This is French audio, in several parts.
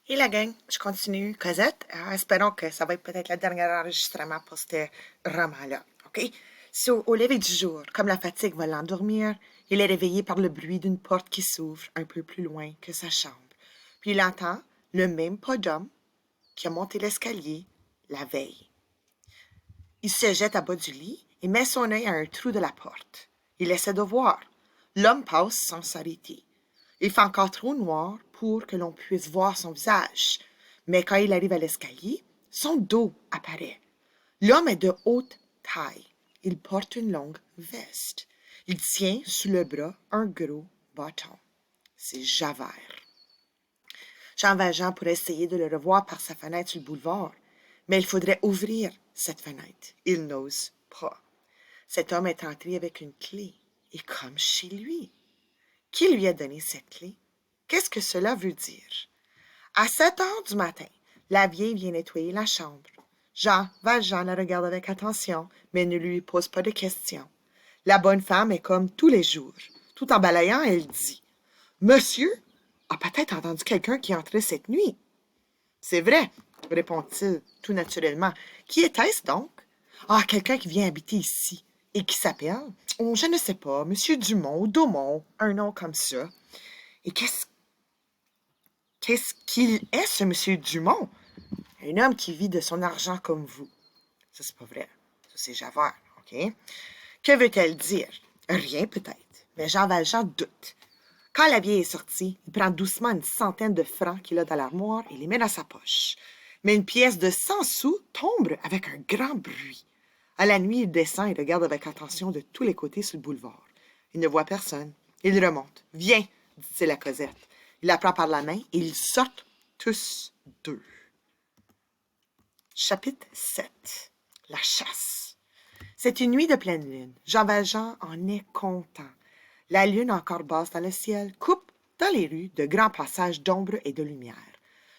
Et la gang, je continue. Cosette, espérons que ça va être peut-être le dernier enregistrement pour ce roman-là. OK? Au lever du jour, comme la fatigue va l'endormir, il est réveillé par le bruit d'une porte qui s'ouvre un peu plus loin que sa chambre. Puis il entend le même pas d'homme qui a monté l'escalier la veille. Il se jette à bas du lit et met son œil à un trou de la porte. Il essaie de voir. L'homme passe sans s'arrêter. Il fait encore trop noir pour que l'on puisse voir son visage. Mais quand il arrive à l'escalier, son dos apparaît. L'homme est de haute taille. Il porte une longue veste. Il tient sous le bras un gros bâton. C'est Javert. Jean Valjean pourrait essayer de le revoir par sa fenêtre sur le boulevard, mais il faudrait ouvrir cette fenêtre. Il n'ose pas. Cet homme est entré avec une clé, et comme chez lui. Qui lui a donné cette clé? Qu'est-ce que cela veut dire? À 7 heures du matin, la vieille vient nettoyer la chambre. Jean Valjean la regarde avec attention, mais ne lui pose pas de questions. La bonne femme est comme tous les jours. Tout en balayant, elle dit « Monsieur a peut-être entendu quelqu'un qui entrait cette nuit. » « C'est vrai, répond-il tout naturellement. Qui était-ce donc? Ah, quelqu'un qui vient habiter ici et qui s'appelle, oh, je ne sais pas, Monsieur Dumont ou Daumont, un nom comme ça. Et qu'est-ce qu'il est, ce Monsieur Dumont? Un homme qui vit de son argent comme vous. Ça, c'est pas vrai. Ça, c'est Javert, OK? Que veut-elle dire? Rien, peut-être. Mais Jean Valjean doute. Quand la vieille est sortie, il prend doucement une centaine de francs qu'il a dans l'armoire et les met dans sa poche. Mais une pièce de 100 sous tombe avec un grand bruit. À la nuit, il descend et regarde avec attention de tous les côtés sur le boulevard. Il ne voit personne. Il remonte. « Viens, dit-il à Cosette. » Il la prend par la main et ils sortent tous deux. Chapitre 7. La chasse. C'est une nuit de pleine lune. Jean Valjean en est content. La lune, encore basse dans le ciel, coupe dans les rues de grands passages d'ombre et de lumière.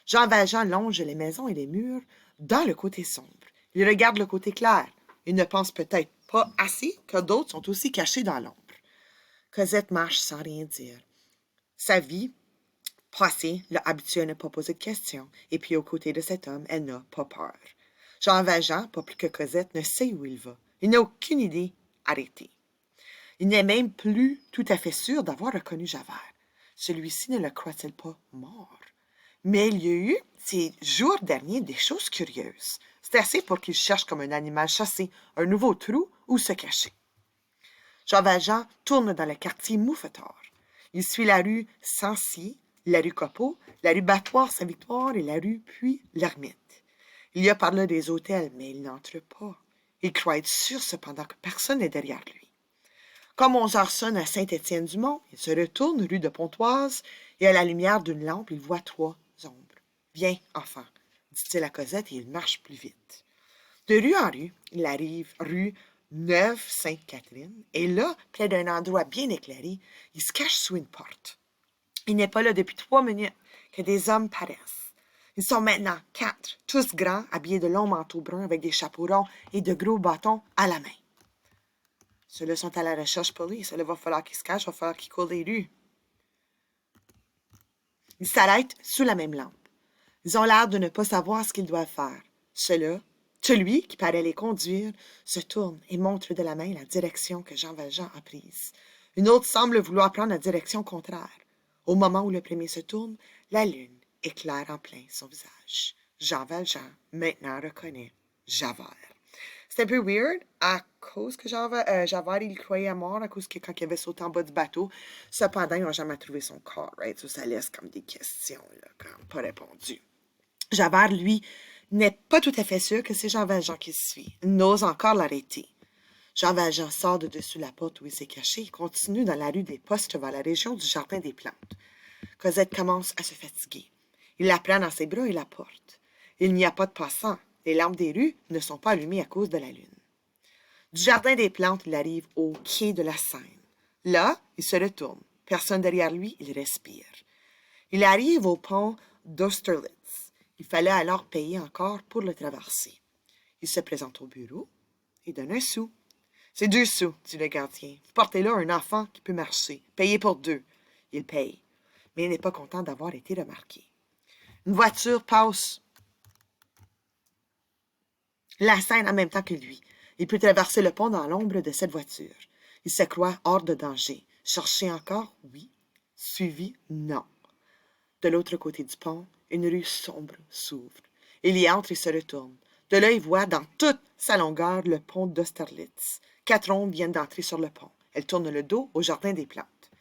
Jean Valjean longe les maisons et les murs dans le côté sombre. Il regarde le côté clair. Il ne pense peut-être pas assez que d'autres sont aussi cachés dans l'ombre. Cosette marche sans rien dire. Sa vie passée l'a habituée à ne pas poser de questions, et puis aux côtés de cet homme, elle n'a pas peur. Jean Valjean, pas plus que Cosette, ne sait où il va. Il n'a aucune idée arrêtée. Il n'est même plus tout à fait sûr d'avoir reconnu Javert. Celui-ci ne le croit-il pas mort? Mais il y a eu, ces jours derniers, des choses curieuses. C'est assez pour qu'il cherche comme un animal chassé un nouveau trou où se cacher. Jean Valjean tourne dans le quartier Mouffetard. Il suit la rue Sancy, la rue Copeau, la rue Battoir-Saint-Victoire et la rue Puy-l'Ermite. Il y a par là des hôtels, mais il n'entre pas. Il croit être sûr cependant que personne n'est derrière lui. Comme 11 heures sonne à Saint-Étienne-du-Mont, il se retourne rue de Pontoise et à la lumière d'une lampe, il voit 3 ombres. « Viens, enfant, dit-il à Cosette et il marche plus vite. De rue en rue, il arrive rue Neuve-Sainte-Catherine et là, près d'un endroit bien éclairé, il se cache sous une porte. Il n'est pas là depuis 3 minutes que des hommes paraissent. Ils sont maintenant 4, tous grands, habillés de longs manteaux bruns avec des chapeaux ronds et de gros bâtons à la main. Ceux-là sont à la recherche pour lui. Cela va falloir qu'il se cache, va falloir qu'il court les rues. Ils s'arrêtent sous la même lampe. Ils ont l'air de ne pas savoir ce qu'ils doivent faire. Celui qui paraît les conduire, se tourne et montre de la main la direction que Jean Valjean a prise. Une autre semble vouloir prendre la direction contraire. Au moment où le premier se tourne, la lune éclaire en plein son visage. Jean Valjean, maintenant, reconnaît Javert. C'est un peu weird à cause que Javert, il croyait à mort, à cause que quand il avait sauté en bas du bateau, cependant, ils n'ont jamais trouvé son corps, right? Ça laisse comme des questions, là, comme pas répondues. Javert, lui, n'est pas tout à fait sûr que c'est Jean Valjean qui suit. Il n'ose encore l'arrêter. Jean Valjean sort de dessus la porte où il s'est caché et continue dans la rue des Postes vers la région du Jardin des Plantes. Cosette commence à se fatiguer. Il la prend dans ses bras et la porte. Il n'y a pas de passants. Les lampes des rues ne sont pas allumées à cause de la lune. Du Jardin des Plantes, il arrive au quai de la Seine. Là, il se retourne. Personne derrière lui, il respire. Il arrive au pont d'Austerlitz. Il fallait alors payer encore pour le traverser. Il se présente au bureau et donne un sou. « C'est 2 sous, dit le gardien. Portez-là un enfant qui peut marcher. Payez pour 2. » Il paye, mais il n'est pas content d'avoir été remarqué. Une voiture passe la scène en même temps que lui. Il peut traverser le pont dans l'ombre de cette voiture. Il se croit hors de danger. Chercher encore? Oui. Suivi? Non. De l'autre côté du pont, une rue sombre s'ouvre. Il y entre et se retourne. De là, il voit dans toute sa longueur le pont d'Austerlitz. 4 ombres viennent d'entrer sur le pont. Elles tournent le dos au jardin des plantes.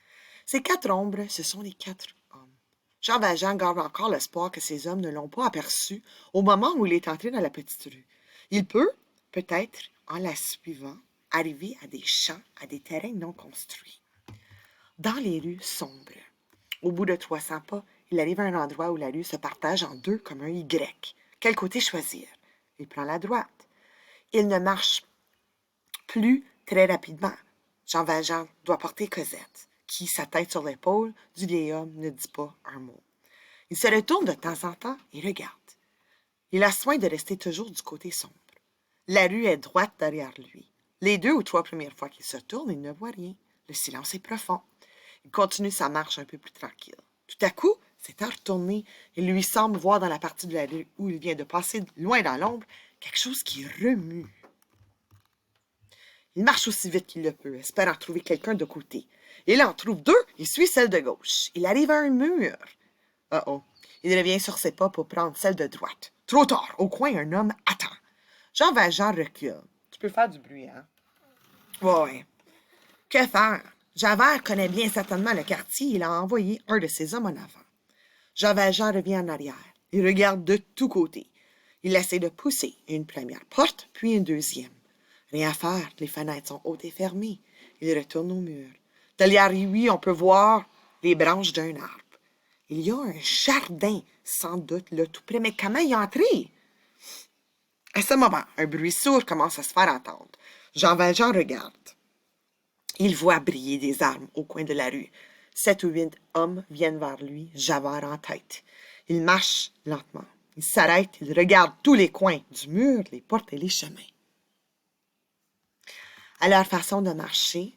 Ces 4 ombres, ce sont les 4 hommes. Jean Valjean garde encore l'espoir que ces hommes ne l'ont pas aperçu au moment où il est entré dans la petite rue. Il peut, peut-être, en la suivant, arriver à des champs, à des terrains non construits. Dans les rues sombres, au bout de 300 pas, il arrive à un endroit où la rue se partage en deux comme un Y. Quel côté choisir? Il prend la droite. Il ne marche plus très rapidement. Jean Valjean doit porter Cosette, qui, sa tête sur l'épaule du vieil homme, ne dit pas un mot. Il se retourne de temps en temps et regarde. Il a soin de rester toujours du côté sombre. La rue est droite derrière lui. Les 2 ou 3 premières fois qu'il se tourne, il ne voit rien. Le silence est profond. Il continue sa marche un peu plus tranquille. Tout à coup, s'étant retourné, il lui semble voir dans la partie de la rue où il vient de passer, loin dans l'ombre, quelque chose qui remue. Il marche aussi vite qu'il le peut, espérant trouver quelqu'un de côté. Il en trouve 2 et suit celle de gauche. Il arrive à un mur. Oh! Il revient sur ses pas pour prendre celle de droite. Trop tard, au coin, un homme attend. Jean Valjean recule. Tu peux faire du bruit, hein? Ouais. Que faire? Javert connaît bien certainement le quartier. Il a envoyé un de ses hommes en avant. Jean Valjean revient en arrière. Il regarde de tous côtés. Il essaie de pousser une première porte, puis une deuxième. Rien à faire, les fenêtres sont hautes et fermées. Il retourne au mur. Derrière lui, on peut voir les branches d'un arbre. Il y a un jardin, sans doute, là, tout près. Mais comment y entrer? À ce moment, un bruit sourd commence à se faire entendre. Jean Valjean regarde. Il voit briller des armes au coin de la rue. 7 ou 8 hommes viennent vers lui, Javert en tête. Il marche lentement. Il s'arrête, il regarde tous les coins du mur, les portes et les chemins. À leur façon de marcher,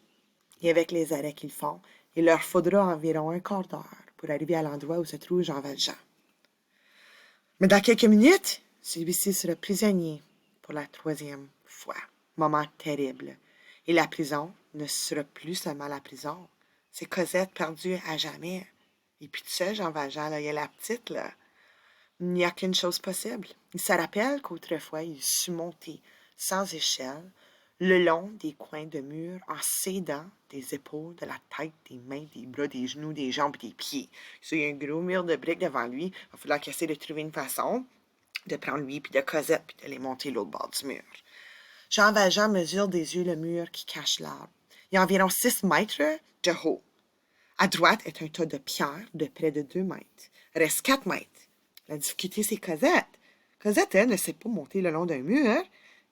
et avec les arrêts qu'ils font, il leur faudra environ un quart d'heure pour arriver à l'endroit où se trouve Jean Valjean. Mais dans quelques minutes, celui-ci sera prisonnier pour la 3e fois. Moment terrible. Et la prison ne sera plus seulement la prison. C'est Cosette perdue à jamais. Et puis tu sais, Jean Valjean, là, il y a la petite, là. Il n'y a qu'une chose possible. Il se rappelle qu'autrefois, il sut monter sans échelle le long des coins de mur en s'aidant des épaules, de la tête, des mains, des bras, des genoux, des jambes et des pieds. Il y a un gros mur de briques devant lui. Il va falloir qu'il essaie de trouver une façon de prendre lui puis de Cosette puis de les monter l'autre bord du mur. Jean Valjean mesure des yeux le mur qui cache l'arbre. Il y a environ 6 mètres de haut. À droite est un tas de pierres de près de 2 mètres. Reste 4 mètres. La difficulté, c'est Cosette. Cosette, elle, ne sait pas monter le long d'un mur.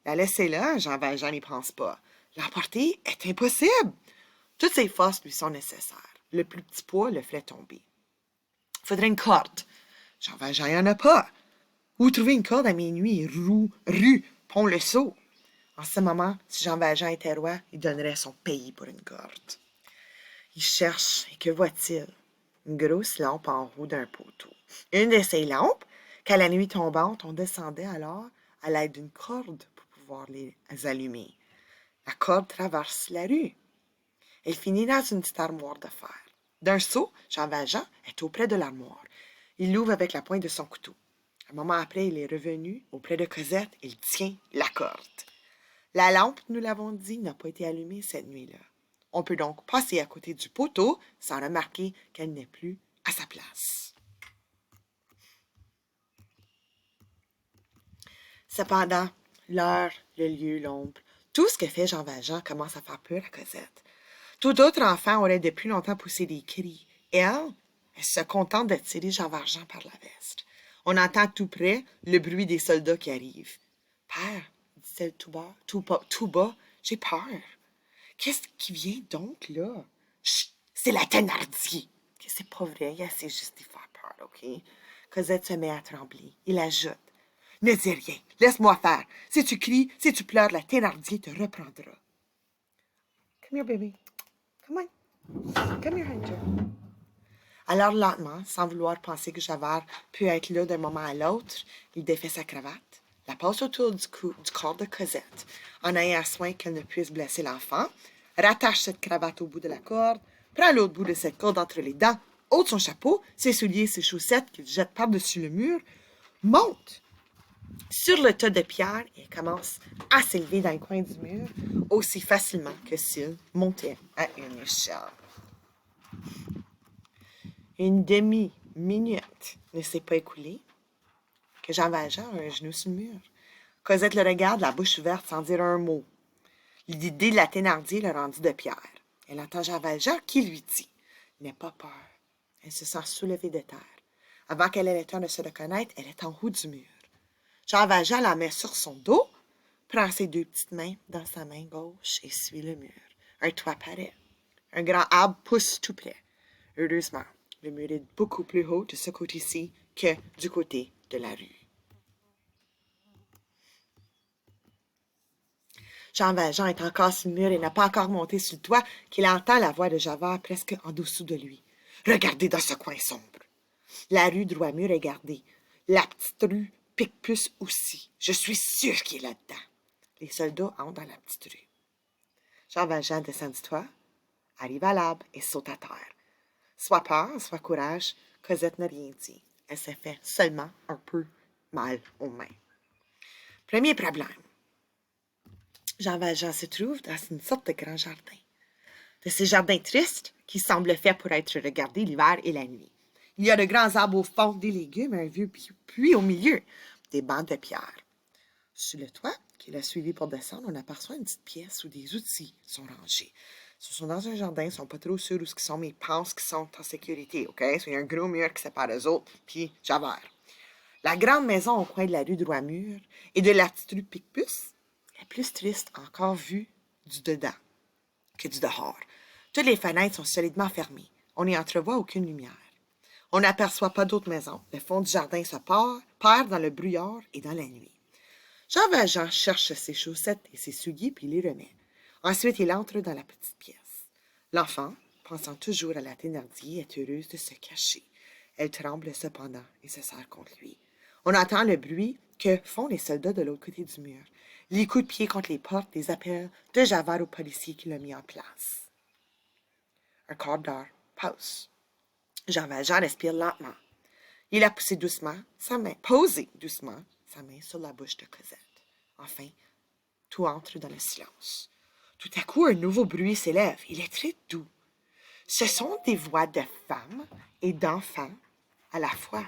La laisser là, Jean Valjean n'y pense pas. L'emporter est impossible. Toutes ses forces lui sont nécessaires. Le plus petit poids le fait tomber. Il faudrait une corde. Jean Valjean n'y en a pas. Où trouver une corde à minuit? Rue, Pont-le-Saut. En ce moment, si Jean Valjean était roi, il donnerait son pays pour une corde. Il cherche, et que voit-il? Une grosse lampe en haut d'un poteau. Une de ces lampes, qu'à la nuit tombante, on descendait alors à l'aide d'une corde pour pouvoir les allumer. La corde traverse la rue. Elle finit dans une petite armoire de fer. D'un saut, Jean Valjean est auprès de l'armoire. Il l'ouvre avec la pointe de son couteau. Un moment après, il est revenu auprès de Cosette. Il tient la corde. La lampe, nous l'avons dit, n'a pas été allumée cette nuit-là. On peut donc passer à côté du poteau sans remarquer qu'elle n'est plus à sa place. Cependant, l'heure, le lieu, l'ombre, tout ce que fait Jean Valjean commence à faire peur à Cosette. Tout autre enfant aurait depuis longtemps poussé des cris. Elle se contente de tirer Jean Valjean par la veste. On entend tout près le bruit des soldats qui arrivent. « Père, dit-elle tout bas, j'ai peur. Qu'est-ce qui vient donc là? Chut, c'est la Thénardier. C'est pas vrai, elle sait juste y faire peur, OK? Cosette se met à trembler. Il ajoute. Ne dis rien, laisse-moi faire. Si tu cries, si tu pleures, la Thénardier te reprendra. Come here, baby. Come on. Come here, Hunter. Alors lentement, sans vouloir penser que Javert peut être là d'un moment à l'autre, il défait sa cravate, la passe autour du corps de Cosette, en ayant soin qu'elle ne puisse blesser l'enfant, rattache cette cravate au bout de la corde, prend l'autre bout de cette corde entre les dents, ôte son chapeau, ses souliers, ses chaussettes qu'il jette par-dessus le mur, monte sur le tas de pierres et commence à s'élever dans le coin du mur aussi facilement que s'il montait à une échelle. Une demi-minute ne s'est pas écoulée que Jean Valjean a un genou sur le mur. Cosette le regarde, la bouche ouverte, sans dire un mot. L'idée de la Thénardier le rendit de pierre. Elle entend Jean Valjean qui lui dit « N'aie pas peur. » Elle se sent soulevée de terre. Avant qu'elle ait le temps de se reconnaître, elle est en haut du mur. Jean Valjean la met sur son dos, prend ses deux petites mains dans sa main gauche et suit le mur. Un toit paraît. Un grand arbre pousse tout près. Heureusement, le mur est beaucoup plus haut de ce côté-ci que du côté de la rue. Jean Valjean est encore sur le mur et n'a pas encore monté sur le toit qu'il entend la voix de Javert presque en dessous de lui. « Regardez dans ce coin sombre. » La rue Droit-Mur est gardée. La petite rue Picpus aussi. Je suis sûr qu'il est là-dedans. Les soldats entrent dans la petite rue. Jean Valjean descend du toit, arrive à l'arbre et saute à terre. Soit peur, soit courage, Cosette n'a rien dit. Elle s'est fait seulement un peu mal aux mains. Premier problème. Jean Valjean se trouve dans une sorte de grand jardin. De ces jardins tristes qui semblent faits pour être regardés l'hiver et la nuit. Il y a de grands arbres au fond, des légumes, un vieux puits au milieu, des bancs de pierre. Sur le toit, qu'il a suivi pour descendre, on aperçoit une petite pièce où des outils sont rangés. Ce sont dans un jardin, ils ne sont pas trop sûrs où ils sont, mais ils pensent qu'ils sont en sécurité, OK? Il y a un gros mur qui sépare eux autres, puis Javert. La grande maison au coin de la rue Droit-Mur et de la petite rue Picpus est plus triste encore vue du dedans que du dehors. Toutes les fenêtres sont solidement fermées. On n'y entrevoit aucune lumière. On n'aperçoit pas d'autres maisons. Le fond du jardin se perd dans le brouillard et dans la nuit. Jean Valjean cherche ses chaussettes et ses souliers puis les remet. Ensuite, il entre dans la petite pièce. L'enfant, pensant toujours à la Thénardier, est heureuse de se cacher. Elle tremble cependant et se serre contre lui. On entend le bruit que font les soldats de l'autre côté du mur. Les coups de pied contre les portes, des appels de Javert au policier qui l'a mis en place. Un quart d'heure passe. Jean Valjean respire lentement. Il a posé doucement sa main sur la bouche de Cosette. Enfin, tout entre dans le silence. Tout à coup, un nouveau bruit s'élève. Il est très doux. Ce sont des voix de femmes et d'enfants à la fois.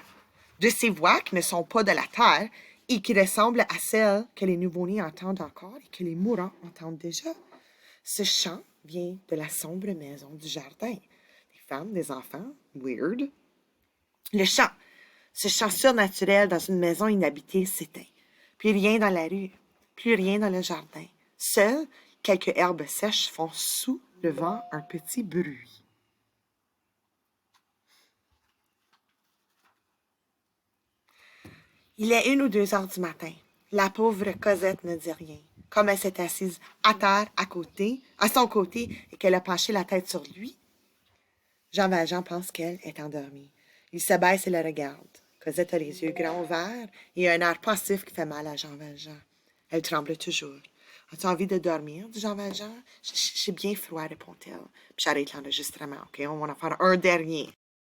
De ces voix qui ne sont pas de la terre et qui ressemblent à celles que les nouveau-nés entendent encore et que les mourants entendent déjà. Ce chant vient de la sombre maison du jardin. Des femmes, des enfants, weird. Le chant, ce chant surnaturel dans une maison inhabitée s'éteint. Plus rien dans la rue, plus rien dans le jardin. Seules quelques herbes sèches font sous le vent un petit bruit. Il est 1 ou 2 heures du matin. La pauvre Cosette ne dit rien. Comme elle s'est assise à terre à son côté, et qu'elle a penché la tête sur lui, Jean Valjean pense qu'elle est endormie. Il se baisse et la regarde. Cosette a les yeux grands ouverts et un air pensif qui fait mal à Jean Valjean. Elle tremble toujours. « As-tu envie de dormir? » dit Jean Valjean. « J'ai bien froid, répond-elle. Puis j'arrête l'enregistrement, OK? On va en faire un dernier.